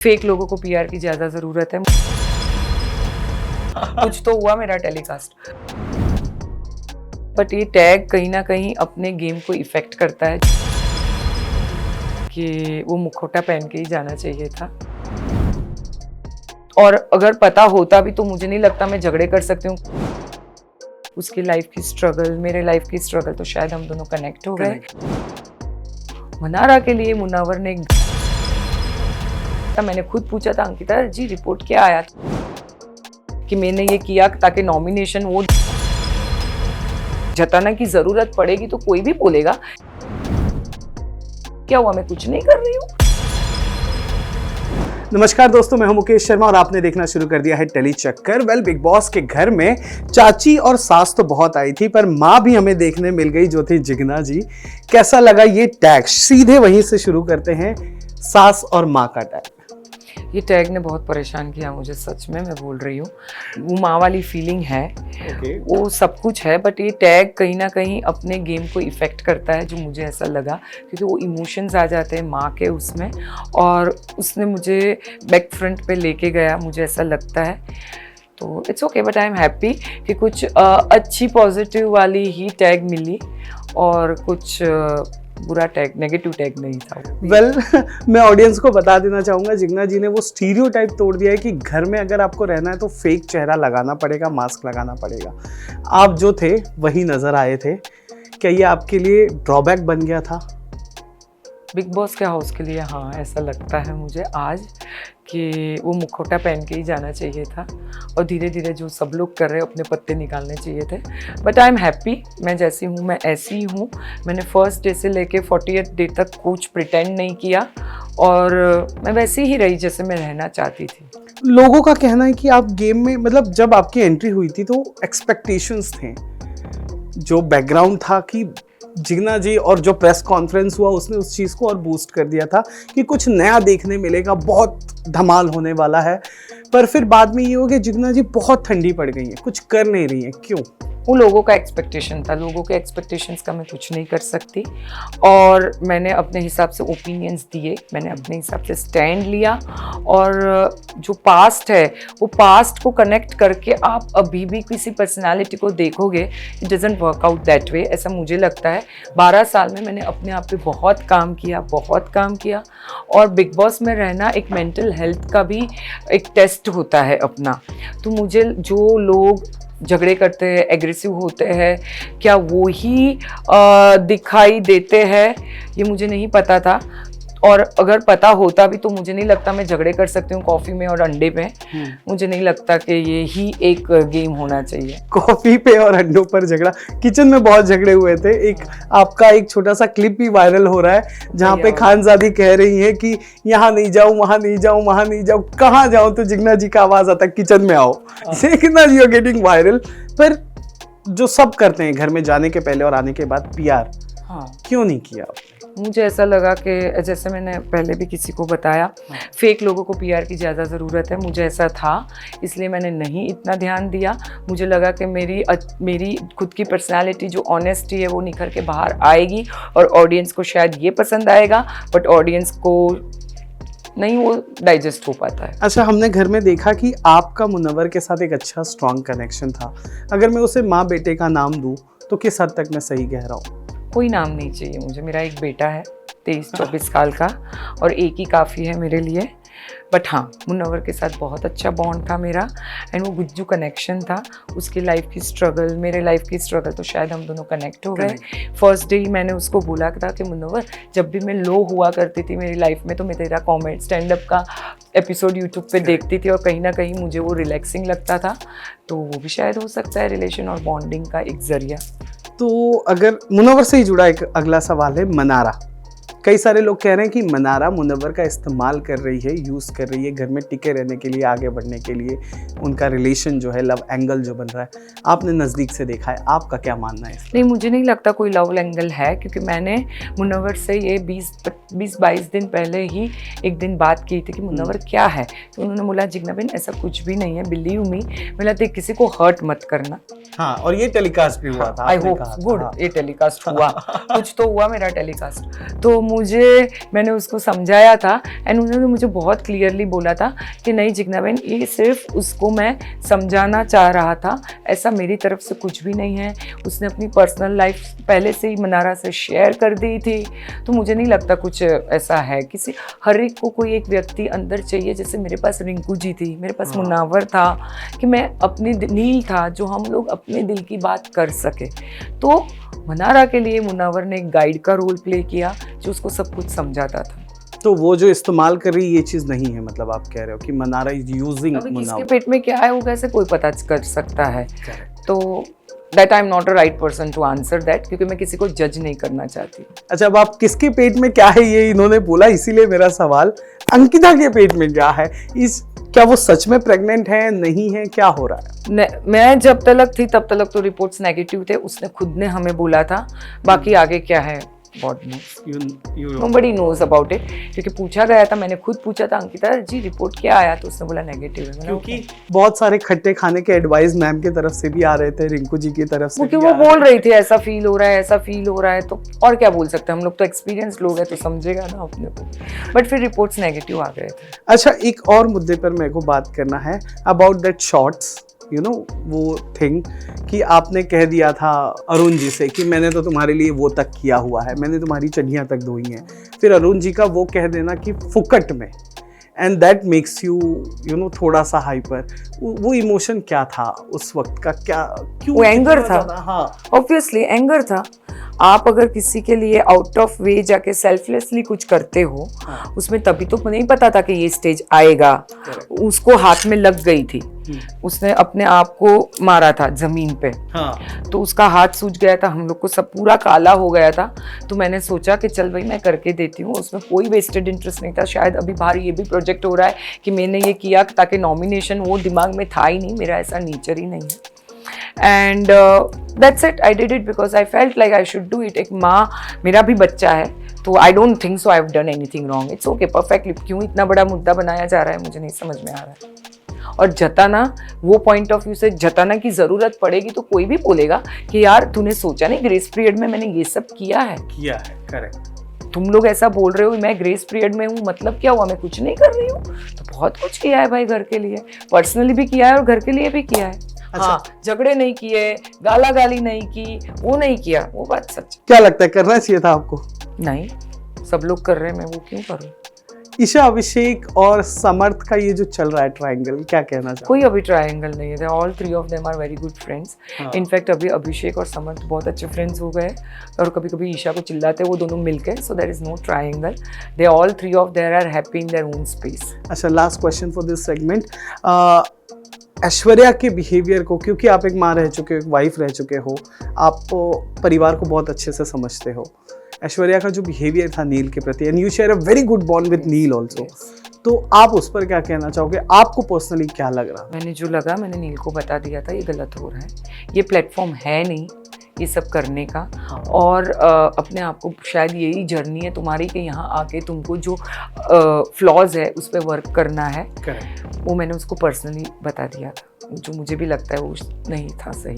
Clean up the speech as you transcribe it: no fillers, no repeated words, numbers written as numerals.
Fake लोगों को PR की ज़्यादा ज़रूरत है। कुछ तो हुआ मेरा टेलीकास्ट, बट ये टैग कहीं ना कहीं अपने गेम को इफेक्ट करता है कि वो मुखौटा पहन के ही जाना चाहिए था। और अगर पता होता भी तो मुझे नहीं लगता मैं झगड़े कर सकती हूँ। उसकी लाइफ की स्ट्रगल, मेरे लाइफ की स्ट्रगल, तो शायद हम दोनों कनेक्ट हो गए। मनारा के लिए मुनव्वर ने मैंने खुद पूछा था, अंकिता जी रिपोर्ट क्या आया कि मैंने ये किया ताकि नॉमिनेशन वो जताना की जरूरत पड़ेगी तो कोई भी बोलेगा क्या हुआ, मैं कुछ नहीं कर रही हूँ। नमस्कार दोस्तों, मैं हूं मुकेश शर्मा और आपने देखना शुरू कर दिया है टेली चक्कर। वेल, बिग बॉस के घर में चाची और सास तो बहुत आई थी, पर माँ भी हमें देखने मिल गई जो थी जिग्ना जी। कैसा लगा ये टैग? सीधे वहीं से शुरू करते हैं, सास और माँ का टैग। ये टैग ने बहुत परेशान किया मुझे, सच में मैं बोल रही हूँ। वो माँ वाली फीलिंग है, वो सब कुछ है, बट ये टैग कहीं ना कहीं अपने गेम को इफेक्ट करता है, जो मुझे ऐसा लगा, क्योंकि वो इमोशंस आ जाते हैं माँ के उसमें, और उसने मुझे बैक फ्रंट पे लेके गया, मुझे ऐसा लगता है। तो it's okay, but I am happy कि कुछ अच्छी पॉजिटिव वाली ही टैग मिली और कुछ बुरा टैग, नेगेटिव टैग नहीं था। वेल, मैं ऑडियंस को बता देना चाहूँगा, जिग्ना जी ने वो स्टीरियोटाइप तोड़ दिया है कि घर में अगर आपको रहना है तो फेक चेहरा लगाना पड़ेगा, मास्क लगाना पड़ेगा। आप जो थे वही नज़र आए थे। क्या ये आपके लिए ड्रॉबैक बन गया था बिग बॉस के हाउस के लिए? हाँ, ऐसा लगता है मुझे आज कि वो मुखौटा पहन के ही जाना चाहिए था, और धीरे धीरे जो सब लोग कर रहे हैं अपने पत्ते निकालने चाहिए थे। बट आई एम हैप्पी, मैं जैसी हूँ मैं ऐसी ही हूँ। मैंने फर्स्ट डे से लेके 40th डे तक कुछ प्रिटेंड नहीं किया, और मैं वैसी ही रही जैसे मैं रहना चाहती थी। लोगों का कहना है कि आप गेम में, मतलब जब आपकी एंट्री हुई थी तो एक्सपेक्टेशंस थे, जो बैकग्राउंड था कि जिग्ना जी, और जो प्रेस कॉन्फ्रेंस हुआ उसने उस चीज़ को और बूस्ट कर दिया था कि कुछ नया देखने मिलेगा, बहुत धमाल होने वाला है। पर फिर बाद में ये हो गया जिग्ना जी बहुत ठंडी पड़ गई हैं, कुछ कर नहीं रही हैं। क्यों? वो लोगों का एक्सपेक्टेशन था, लोगों के एक्सपेक्टेशंस का मैं कुछ नहीं कर सकती, और मैंने अपने हिसाब से ओपिनियंस दिए, मैंने अपने हिसाब से स्टैंड लिया। और जो पास्ट है वो पास्ट को कनेक्ट करके आप अभी भी किसी पर्सनालिटी को देखोगे, it doesn't work out that way, ऐसा मुझे लगता है। 12 साल में मैंने अपने आप पे बहुत काम किया, और बिग बॉस में रहना एक मेंटल हेल्थ का भी एक टेस्ट होता है अपना। तो मुझे जो लोग झगड़े करते हैं, एग्रेसिव होते हैं, क्या वो ही दिखाई देते हैं, ये मुझे नहीं पता था। और अगर पता होता भी तो मुझे नहीं लगता मैं झगड़े कर सकती हूँ कॉफ़ी में और अंडे पे। मुझे नहीं लगता कि ये ही एक गेम होना चाहिए। कॉफी पे और अंडों पर झगड़ा, किचन में बहुत झगड़े हुए थे। एक आपका एक छोटा सा क्लिप भी वायरल हो रहा है जहाँ पे खानजादी कह रही है कि यहाँ नहीं जाऊँ, वहाँ नहीं जाऊँ, वहाँ नहीं जाऊँ, कहाँ जाऊँ, तो जिग्ना जी का आवाज आता है किचन में आओ। जिग्ना जी आर गेटिंग वायरल। पर जो सब करते हैं घर में जाने के पहले और आने के बाद, पीआर क्यों नहीं किया? मुझे ऐसा लगा कि जैसे मैंने पहले भी किसी को बताया, फेक लोगों को पीआर की ज़्यादा ज़रूरत है। मुझे ऐसा था, इसलिए मैंने नहीं इतना ध्यान दिया। मुझे लगा कि मेरी खुद की पर्सनालिटी जो ऑनेस्टी है वो निखर के बाहर आएगी, और ऑडियंस को शायद ये पसंद आएगा, बट ऑडियंस को नहीं वो डाइजेस्ट हो पाता है। अच्छा, हमने घर में देखा कि आपका मुनव्वर के साथ एक अच्छा स्ट्रॉन्ग कनेक्शन था। अगर मैं उसे माँ बेटे का नाम दूँ तो किस हद तक मैं सही कह रहा हूँ? कोई नाम नहीं चाहिए मुझे। मेरा एक बेटा है 23-24 साल का, और एक ही काफ़ी है मेरे लिए। बट हाँ, मुनव्वर के साथ बहुत अच्छा बॉन्ड था मेरा, एंड वो गुज्जू कनेक्शन था। उसकी लाइफ की स्ट्रगल, मेरे लाइफ की स्ट्रगल, तो शायद हम दोनों कनेक्ट हो गए। फर्स्ट डे ही मैंने उसको बोला था कि मुनव्वर, जब भी मैं लो हुआ करती थी मेरी लाइफ में तो मैं तेरा कॉमेडी स्टैंड अप का एपिसोड यूट्यूब पे देखती थी, और कहीं ना कहीं मुझे वो रिलैक्सिंग लगता था। तो वो भी शायद हो सकता है रिलेशन और बॉन्डिंग का एक जरिया। तो अगर मुनव्वर से ही जुड़ा एक अगला सवाल है, मनारा। कई सारे लोग कह रहे हैं कि मनारा मुनव्वर का इस्तेमाल कर रही है, यूज़ कर रही है घर में टिके रहने के लिए, आगे बढ़ने के लिए। उनका रिलेशन जो है, लव एंगल जो बन रहा है, आपने नज़दीक से देखा है, आपका क्या मानना है? नहीं, मुझे नहीं लगता कोई लव एंगल है, क्योंकि मैंने मुनव्वर से ये 20-22 दिन पहले ही एक दिन बात की थी कि मुनव्वर क्या है, तो उन्होंने बोला जिग्ना बहन ऐसा कुछ भी नहीं है, बिलीव मी। बोला देख, किसी को हर्ट मत करना। हाँ, और ये टेलीकास्ट भी हुआ था। आई होप गुड, ये टेलीकास्ट हुआ, कुछ तो हुआ मेरा टेलीकास्ट। तो मैंने उसको समझाया था एंड उन्होंने मुझे बहुत क्लियरली बोला था कि नहीं जिग्ना बहन, ये सिर्फ उसको मैं समझाना चाह रहा था, ऐसा मेरी तरफ से कुछ भी नहीं है। उसने अपनी पर्सनल लाइफ पहले से ही मनारा से शेयर कर दी थी, तो मुझे नहीं लगता कुछ ऐसा है। किसी हर एक को कोई एक व्यक्ति अंदर चाहिए, जैसे मेरे पास रिंकू जी थी, मेरे पास मुनावर था, कि मैं अपनी नील था जो हम लोग अपने दिल की बात कर सके। तो मनारा के लिए मुनावर ने एक गाइड का रोल प्ले किया जो उसको सब कुछ समझाता था। तो वो जो इस्तेमाल कर रही ये चीज नहीं है, मतलब आप कह रहे हो कि मनारा इज यूजिंग अभी किसके मुनावर। पेट में क्या है वो कैसे कोई पता कर सकता है। तो that I am not a right person to answer that, क्योंकि मैं किसी को जज नहीं करना चाहती। अच्छा, अब आप किसके पेट में क्या है ये इन्होंने बोला, इसीलिए मेरा सवाल अंकिता के पेट में क्या है, क्या वो सच में प्रेग्नेंट है, नहीं है, क्या हो रहा है? मैं जब तलक थी तब तलक तो रिपोर्ट्स नेगेटिव थे, उसने खुद ने हमें बोला था। बाकी आगे क्या है God knows, nobody knows about it. क्योंकि पूछा गया था, मैंने खुद पूछा था अंकिता जी रिपोर्ट क्या आया, तो उसने बोला नेगेटिव है। क्योंकि बहुत सारे खट्टे खाने के एडवाइस मैम की तरफ से भी आ रहे थे, रिंकू जी की तरफ से, क्योंकि वो बोल रही थी ऐसा फील हो रहा है, ऐसा फील हो रहा है, तो और क्या बोल सकते हैं हम लोग, तो एक्सपीरियंस लोग हैं तो समझेगा ना अपने को। बट फिर रिपोर्ट्स नेगेटिव आ गए थे। अच्छा, एक और मुद्दे पर मेरे को बात करना है about that shorts, you know वो थिंग कि आपने कह दिया था अरुण जी से कि मैंने तो तुम्हारे लिए वो तक किया हुआ है, मैंने तुम्हारी चढ़ियाँ तक धोई हैं। फिर अरुण जी का वो कह देना कि फुकट में, and that makes you you know थोड़ा सा हाइपर। वो इमोशन क्या था उस वक्त का, क्या क्यों? वो एंगर था। हाँ, ऑब्वियसली एंगर था। आप अगर किसी के लिए आउट ऑफ वे जाके सेल्फलेसली कुछ करते हो, उसमें तभी तो नहीं पता था कि ये स्टेज आएगा। उसको हाथ में लग गई थी, उसने अपने आप को मारा था जमीन पे, तो उसका हाथ सूज गया था, हम लोग को सब पूरा काला हो गया था। तो मैंने सोचा कि चल भाई मैं करके देती हूँ, उसमें कोई वेस्टेड इंटरेस्ट नहीं था। शायद अभी बाहर ये भी प्रोजेक्ट हो रहा है कि मैंने ये किया ताकि नॉमिनेशन, वो दिमाग में था ही नहीं, मेरा ऐसा नेचर ही नहीं है। And that's it, I did it because I felt like I should do it. एक माँ, मेरा भी बच्चा है, तो I don't think so I have done anything wrong. It's okay, perfectly. क्यों इतना बड़ा मुद्दा बनाया जा रहा है मुझे नहीं समझ में आ रहा है। और जताना, वो पॉइंट ऑफ व्यू से जताना की जरूरत पड़ेगी तो कोई भी बोलेगा कि यार तूने सोचा नहीं ग्रेस पीरियड में मैंने ये सब किया है। करेक्ट। तुम लोग ऐसा बोल रहे हो मैं ग्रेस पीरियड में हूँ, मतलब क्या हुआ, मैं कुछ नहीं कर रही हूँ? तो बहुत कुछ किया है भाई, घर के लिए पर्सनली भी किया है और घर के लिए भी किया है। अच्छा। हाँ, झगड़े नहीं किए, गाला गाली नहीं की, वो नहीं किया, वो बात सच। क्या लगता है करना चाहिए था आपको? नहीं, सब लोग कर रहे हैं, मैं वो क्यों करूँ? ईशा, अभिषेक और समर्थ का ये जो चल रहा है ट्रायंगल, क्या कहना चाहोगे? कोई अभी ट्रायंगल नहीं है, all three of them are very good friends. In fact अभी अभिषेक और समर्थ बहुत अच्छे फ्रेंड्स हो गए और कभी कभी ईशा को चिल्लाते वो दोनों मिलके, so there is no triangle, they all three of there are happy in their own space. अच्छा, last question for this segment, Aishwarya के बिहेवियर को, क्योंकि आप एक माँ रह चुके हो, एक वाइफ रह चुके हो, आप परिवार को बहुत अच्छे से समझते हो, ऐश्वर्या का जो बिहेवियर था नील के प्रति, and you share a very good bond with Neel also, तो आप उस पर क्या कहना चाहोगे? आपको पर्सनली क्या लग रहा? मैंने जो लगा मैंने नील को बता दिया था, ये गलत हो रहा है, ये प्लेटफॉर्म है नहीं ये सब करने का। और अपने आप को, शायद यही जर्नी है तुम्हारी कि यहाँ आके तुमको जो फ्लॉज है उस पर वर्क करना है। वो मैंने उसको पर्सनली बता दिया था, जो मुझे भी लगता है वो नहीं था सही।